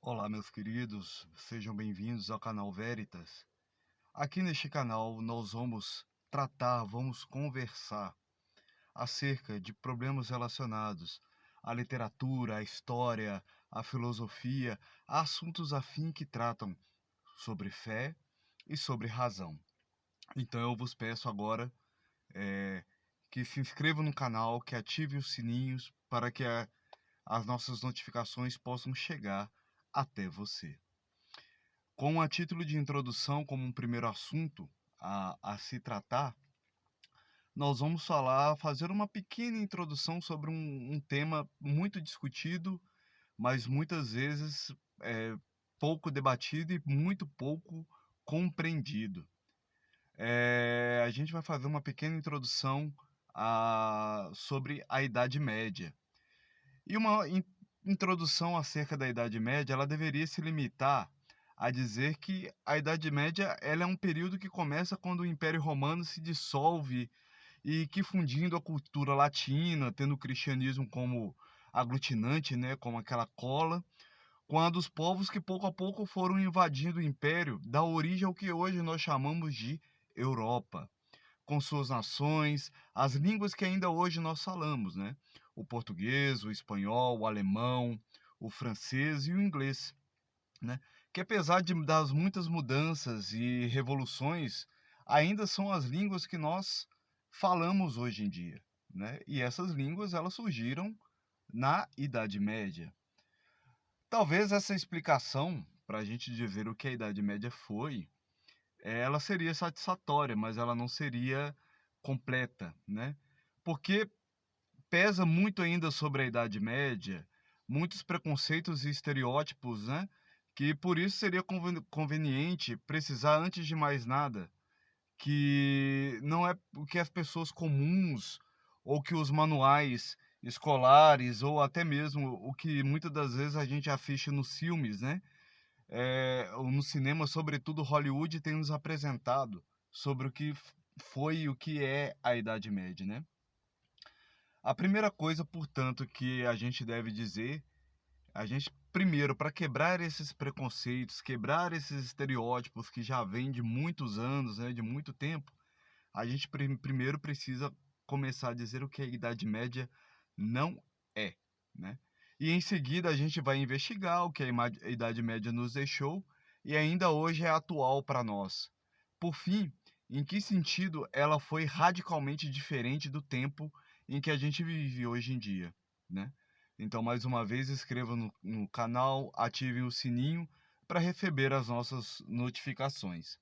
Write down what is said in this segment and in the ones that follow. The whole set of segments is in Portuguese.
Olá, meus queridos, sejam bem-vindos ao canal Veritas. Aqui neste canal nós vamos conversar acerca de problemas relacionados à literatura, à história, à filosofia, a assuntos afins que tratam sobre fé e sobre razão. Então eu vos peço agora eh, que se inscrevam no canal, que ative os sininhos para que as nossas notificações possam chegar até você. Com a título de introdução, como um primeiro assunto a se tratar, nós vamos fazer uma pequena introdução sobre um tema muito discutido, mas muitas vezes é, pouco debatido e muito pouco compreendido. A gente vai fazer uma pequena introdução sobre a Idade Média. E uma introdução acerca da Idade Média, ela deveria se limitar a dizer que a Idade Média ela é um período que começa quando o Império Romano se dissolve e que fundindo a cultura latina, tendo o cristianismo como aglutinante, né, como aquela cola, quando os povos que pouco a pouco foram invadindo o Império, dá origem ao que hoje nós chamamos de Europa com suas nações, as línguas que ainda hoje nós falamos, né? O português, o espanhol, o alemão, o francês e o inglês, né? Que apesar das muitas mudanças e revoluções, ainda são as línguas que nós falamos hoje em dia, né? E essas línguas elas surgiram na Idade Média. Talvez essa explicação para a gente dizer o que a Idade Média foi, ela seria satisfatória, mas ela não seria completa, né? Porque pesa muito ainda sobre a Idade Média, muitos preconceitos e estereótipos, né? Que por isso seria conveniente precisar, antes de mais nada, que não é o que as pessoas comuns ou que os manuais escolares ou até mesmo o que muitas das vezes a gente assiste nos filmes, né? Ou no cinema, sobretudo Hollywood, tem nos apresentado sobre o que foi e o que é a Idade Média, né? A primeira coisa, portanto, que a gente deve dizer, a gente primeiro, para quebrar esses preconceitos, quebrar esses estereótipos que já vêm de muitos anos, né, de muito tempo, a gente primeiro precisa começar a dizer o que a Idade Média não é, né? E em seguida a gente vai investigar o que a Idade Média nos deixou e ainda hoje é atual para nós. Por fim, em que sentido ela foi radicalmente diferente do tempo em que a gente vive hoje em dia, né? Então, mais uma vez, inscreva no canal, ativem o sininho para receber as nossas notificações.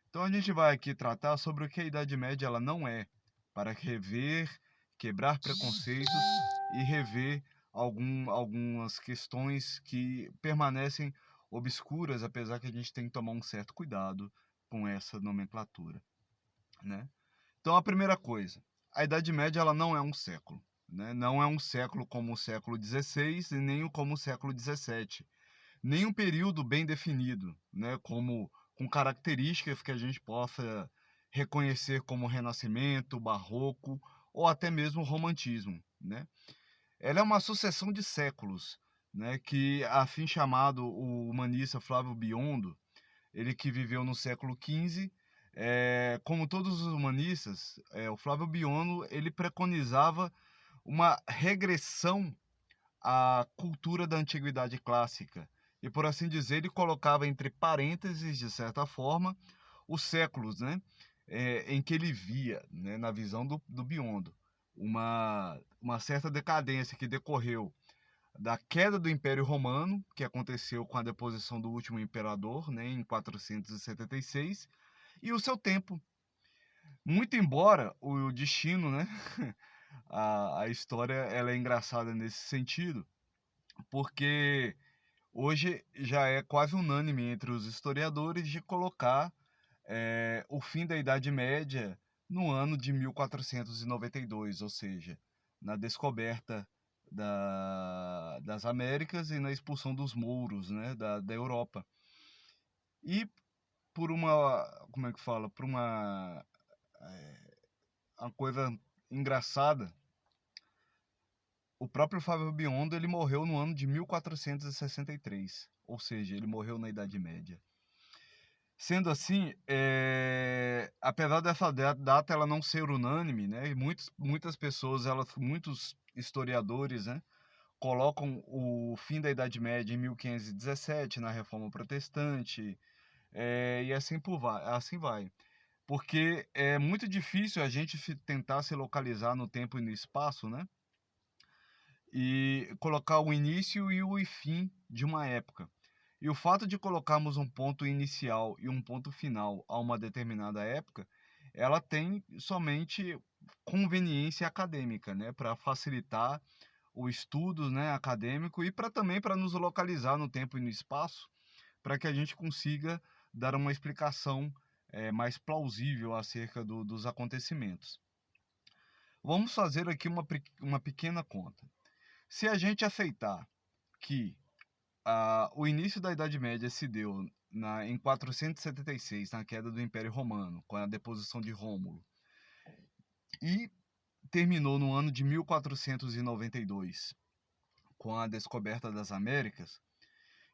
Então a gente vai aqui tratar sobre o que a Idade Média ela não é, para rever, quebrar preconceitos e rever algumas questões que permanecem obscuras, apesar que a gente tem que tomar um certo cuidado com essa nomenclatura, né? Então a primeira coisa, a Idade Média ela não é um século, né? Não é um século como o século XVI e nem como o século XVII, nem um período bem definido, né, como com características que a gente possa reconhecer como Renascimento, Barroco ou até mesmo Romantismo, né? Ela é uma sucessão de séculos, né, que assim chamado o humanista Flávio Biondo, ele que viveu no século XV, como todos os humanistas, o Flávio Biondo ele preconizava uma regressão a cultura da antiguidade clássica. E por assim dizer, ele colocava entre parênteses, de certa forma, os séculos, né, em que ele via, né, na visão do Biondo, uma certa decadência que decorreu da queda do Império Romano, que aconteceu com a deposição do último imperador, né, em 476, e o seu tempo. Muito embora o destino, né, a história ela é engraçada nesse sentido, porque hoje já é quase unânime entre os historiadores de colocar o fim da Idade Média no ano de 1492, ou seja, na descoberta das Américas e na expulsão dos mouros, né, da Europa. E por uma, como é que fala, por uma coisa engraçada, O próprio Fábio Biondo, ele morreu no ano de 1463, ou seja, ele morreu na Idade Média. Sendo assim, apesar dessa data ela não ser unânime, né, muitas pessoas, muitos historiadores, né, colocam o fim da Idade Média em 1517, na Reforma Protestante, e assim vai. Porque é muito difícil a gente tentar se localizar no tempo e no espaço, né? E colocar o início e o fim de uma época. E o fato de colocarmos um ponto inicial e um ponto final a uma determinada época, ela tem somente conveniência acadêmica, né, para facilitar o estudo, né, acadêmico e para também para nos localizar no tempo e no espaço, para que a gente consiga dar uma explicação mais plausível acerca dos acontecimentos. Vamos fazer aqui uma pequena conta. Se a gente aceitar que o início da Idade Média se deu em 476, na queda do Império Romano, com a deposição de Rômulo, e terminou no ano de 1492, com a descoberta das Américas,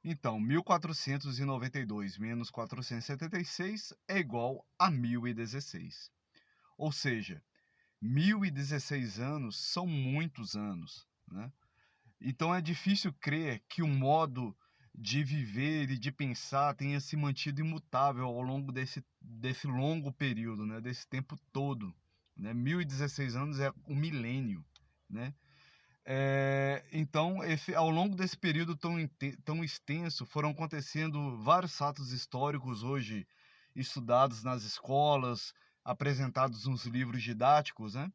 então 1492 menos 476 é igual a 1016. Ou seja, 1016 anos são muitos anos, né? Então é difícil crer que o modo de viver e de pensar tenha se mantido imutável ao longo desse longo período, né? Desse tempo todo. Né? 1016 anos é um milênio. Né? Então, ao longo desse período tão extenso, foram acontecendo vários fatos históricos hoje estudados nas escolas, apresentados nos livros didáticos, né?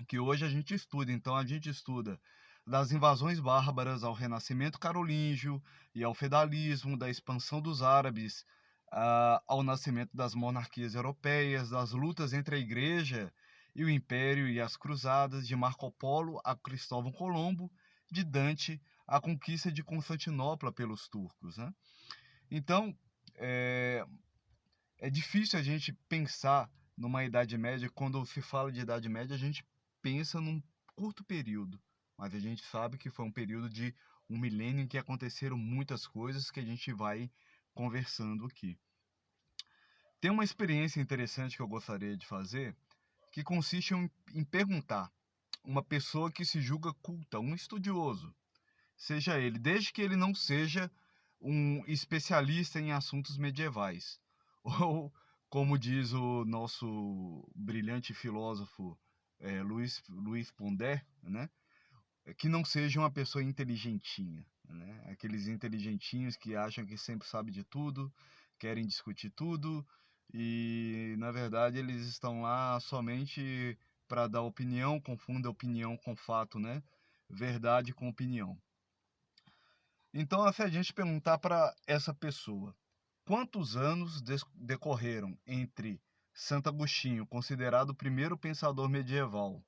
Que hoje a gente estuda. Então a gente estuda das invasões bárbaras ao renascimento carolíngio e ao feudalismo, da expansão dos árabes ao nascimento das monarquias europeias, das lutas entre a igreja e o império e as cruzadas, de Marco Polo a Cristóvão Colombo, de Dante à conquista de Constantinopla pelos turcos, né? Então, é difícil a gente pensar numa Idade Média. Quando se fala de Idade Média, a gente pensa num curto período, mas a gente sabe que foi um período de um milênio em que aconteceram muitas coisas que a gente vai conversando aqui. Tem uma experiência interessante que eu gostaria de fazer, que consiste em perguntar uma pessoa que se julga culta, um estudioso, seja ele, desde que ele não seja um especialista em assuntos medievais, ou como diz o nosso brilhante filósofo Luiz Pondé, né? Que não seja uma pessoa inteligentinha, né? Aqueles inteligentinhos que acham que sempre sabe de tudo, querem discutir tudo e na verdade eles estão lá somente para dar opinião, confundem opinião com fato, né? Verdade com opinião. Então, se a gente perguntar para essa pessoa quantos anos decorreram entre Santo Agostinho, considerado o primeiro pensador medieval,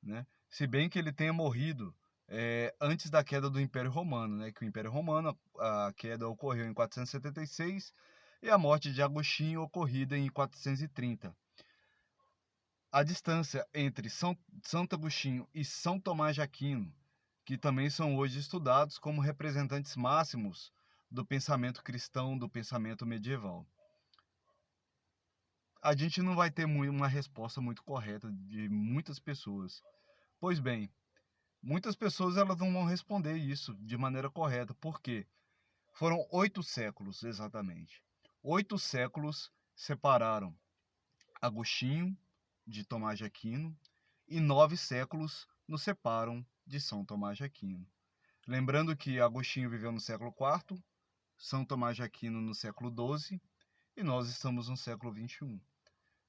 né? Se bem que ele tenha morrido antes da queda do Império Romano, né? Que o Império Romano, a queda ocorreu em 476 e a morte de Agostinho ocorrida em 430. A distância entre Santo Agostinho e São Tomás de Aquino, que também são hoje estudados como representantes máximos do pensamento cristão, do pensamento medieval. A gente não vai ter uma resposta muito correta de muitas pessoas. Pois bem, muitas pessoas elas não vão responder isso de maneira correta. Por quê? Foram 8 séculos, exatamente. 8 séculos separaram Agostinho de Tomás de Aquino e 9 séculos nos separam de São Tomás de Aquino. Lembrando que Agostinho viveu no século IV, São Tomás de Aquino no século XII e nós estamos no século XXI.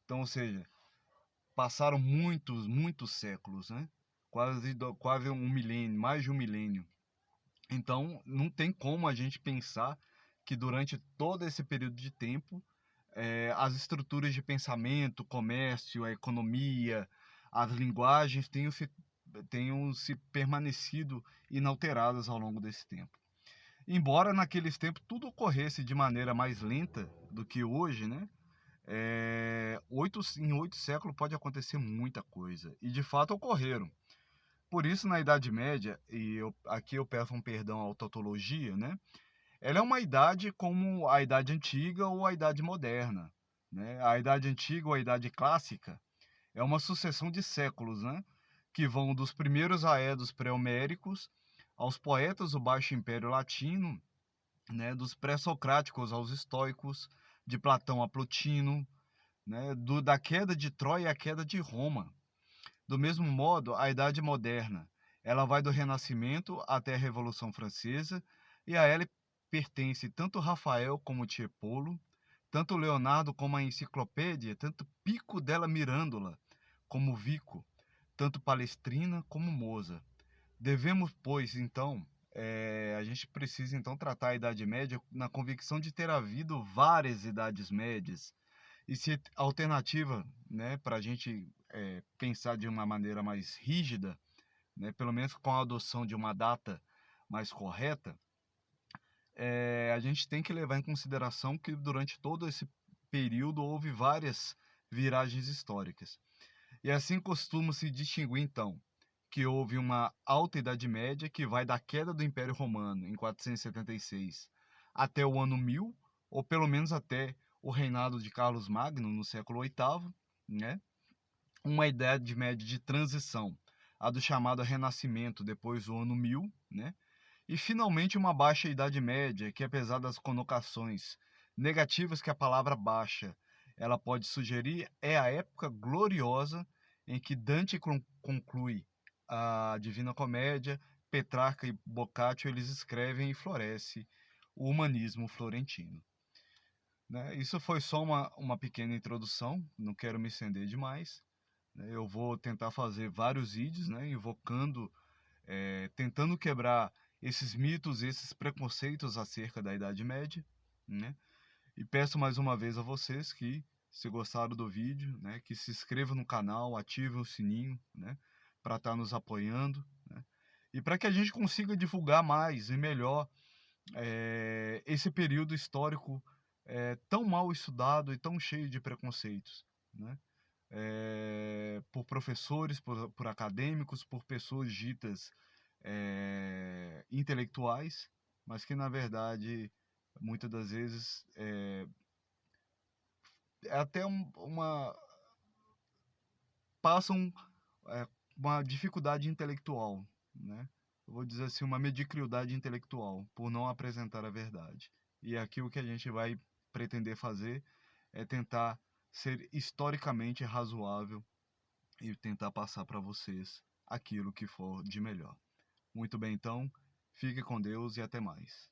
Então, ou seja, passaram muitos séculos, né? Quase um milênio, mais de um milênio. Então, não tem como a gente pensar que durante todo esse período de tempo, as estruturas de pensamento, comércio, a economia, as linguagens tenham se permanecido inalteradas ao longo desse tempo. Embora naqueles tempos tudo ocorresse de maneira mais lenta do que hoje, né? Em 8 séculos pode acontecer muita coisa. E de fato ocorreram. Por isso, na Idade Média, aqui eu peço um perdão à tautologia, né? Ela é uma idade como a Idade Antiga ou a Idade Moderna, né? A Idade Antiga ou a Idade Clássica é uma sucessão de séculos, né? Que vão dos primeiros aedos pré-homéricos aos poetas do Baixo Império Latino, né? Dos pré-socráticos aos estoicos, de Platão a Plotino, né? Da queda de Troia à queda de Roma. Do mesmo modo, a Idade Moderna, ela vai do Renascimento até a Revolução Francesa, e a ela pertence tanto Rafael como Tiepolo, tanto Leonardo como a Enciclopédia, tanto Pico della Mirandola como Vico, tanto Palestrina como Moza. Devemos, pois, então, a gente precisa então tratar a Idade Média na convicção de ter havido várias Idades Médias, e se a alternativa, né, para a gente pensar de uma maneira mais rígida, né, pelo menos com a adoção de uma data mais correta, a gente tem que levar em consideração que durante todo esse período houve várias viragens históricas. E assim costuma se distinguir, então, que houve uma alta Idade Média que vai da queda do Império Romano em 476 até o ano 1000, ou pelo menos até o reinado de Carlos Magno no século VIII, né? Uma Idade Média de transição, a do chamado Renascimento depois do ano 1000, né? E finalmente uma Baixa Idade Média, que apesar das conotações negativas que a palavra baixa ela pode sugerir, é a época gloriosa em que Dante conclui a Divina Comédia, Petrarca e Boccaccio eles escrevem e floresce o humanismo florentino. Né? Isso foi só uma pequena introdução, não quero me estender demais. Né? Eu vou tentar fazer vários vídeos, né, invocando, tentando quebrar esses mitos, esses preconceitos acerca da Idade Média, né? E peço mais uma vez a vocês que, se gostaram do vídeo, né, que se inscrevam no canal, ativem o sininho, né, para estar nos apoiando, né? E para que a gente consiga divulgar mais e melhor esse período histórico tão mal estudado e tão cheio de preconceitos, né? Por professores, por acadêmicos, por pessoas ditas intelectuais, mas que na verdade muitas das vezes é até passam uma dificuldade intelectual, né? Eu vou dizer assim, uma mediocridade intelectual por não apresentar a verdade. E aqui o que a gente vai pretender fazer é tentar ser historicamente razoável e tentar passar para vocês aquilo que for de melhor. Muito bem, então, fique com Deus e até mais.